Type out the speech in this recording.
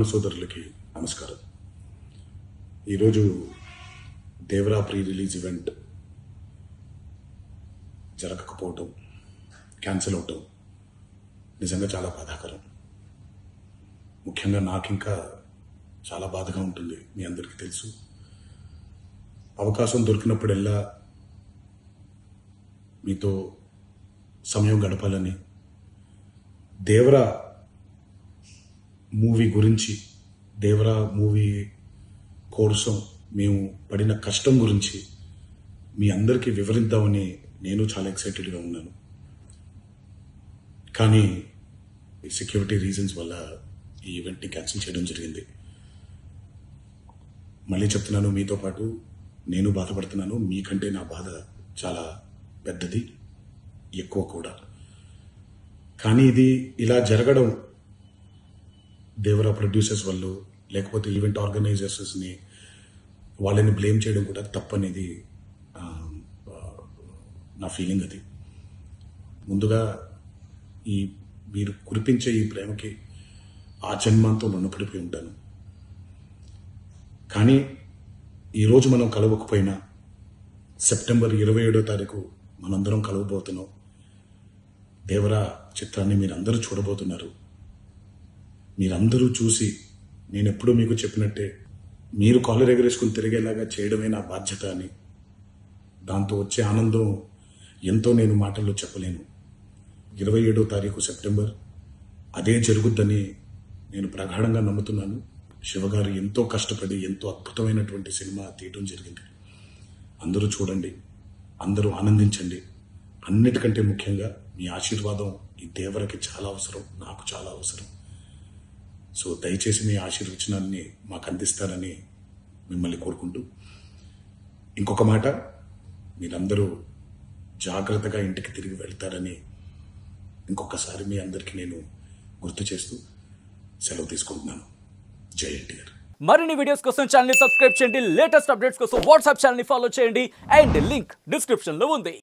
అభిమాన సోదరులకి నమస్కారం. ఈరోజు దేవరా ప్రీ రిలీజ్ ఈవెంట్ జరగకపోవటం, క్యాన్సిల్ అవటం నిజంగా చాలా బాధాకరం. ముఖ్యంగా నాకు ఇంకా చాలా బాధగా ఉంటుంది. మీ అందరికీ తెలుసు, అవకాశం దొరికినప్పుడల్లా మీతో సమయం గడపాలని, దేవరా మూవీ గురించి, దేవరా మూవీ కోసం మేము పడిన కష్టం గురించి మీ అందరికీ వివరిద్దామని నేను చాలా ఎక్సైటెడ్గా ఉన్నాను. కానీ సెక్యూరిటీ రీజన్స్ వల్ల ఈ ఈవెంట్ని క్యాన్సిల్ చేయడం జరిగింది. మళ్ళీ చెప్తున్నాను, మీతో పాటు నేను బాధపడుతున్నాను. మీకంటే నా బాధ చాలా పెద్దది, ఎక్కువ కూడా. కానీ ఇది ఇలా జరగడం దేవరా ప్రొడ్యూసర్స్ వల్ల, లేకపోతే ఈవెంట్ ఆర్గనైజర్స్ని వాళ్ళని బ్లేమ్ చేయడం కూడా తప్పనేది నా ఫీలింగ్. అది ముందుగా ఈ మీరు కురిపించే ఈ ప్రేమకి ఆ జన్మాంతో రుణపడిపోయి ఉంటాను. కానీ ఈరోజు మనం కలవకపోయినా సెప్టెంబర్ 27వ తారీఖు మనందరం కలవబోతున్నాం. దేవరా చిత్రాన్ని మీరందరూ చూడబోతున్నారు. మీరందరూ చూసి, నేను ఎప్పుడూ మీకు చెప్పినట్టే, మీరు కాలర్ ఎగరేసుకుని తిరిగేలాగా చేయడమే నా బాధ్యత అని, దాంతో వచ్చే ఆనందం ఎంతో నేను మాటల్లో చెప్పలేను. 27వ తారీఖు సెప్టెంబర్ అదే జరుగుద్దని నేను ప్రగాఢంగా నమ్ముతున్నాను. శివగారు ఎంతో కష్టపడి ఎంతో అద్భుతమైనటువంటి సినిమా తీయడం జరిగింది. అందరూ చూడండి, అందరూ ఆనందించండి. అన్నిటికంటే ముఖ్యంగా మీ ఆశీర్వాదం ఈ దేవరకి చాలా అవసరం, నాకు చాలా అవసరం. సో దయచేసి మీ ఆశీర్వచనాన్ని మాకు అందిస్తారని మిమ్మల్ని కోరుకుంటూ, ఇంకొక మాట, మీరందరూ జాగ్రత్తగా ఇంటికి తిరిగి వెళ్తారని ఇంకొకసారి మీ అందరికీ నేను గుర్తు చేస్తూ సెలవు తీసుకుంటున్నాను. జై ఎన్టీఆర్. మరిన్ని వీడియోస్ కోసం ఛానల్ ని సబ్స్క్రైబ్ చేయండి. లేటెస్ట్ అప్డేట్స్ కోసం వాట్సాప్ ఛానల్ ని ఫాలో చేయండి. అండ్ లింక్ డిస్క్రిప్షన్ లో ఉంది.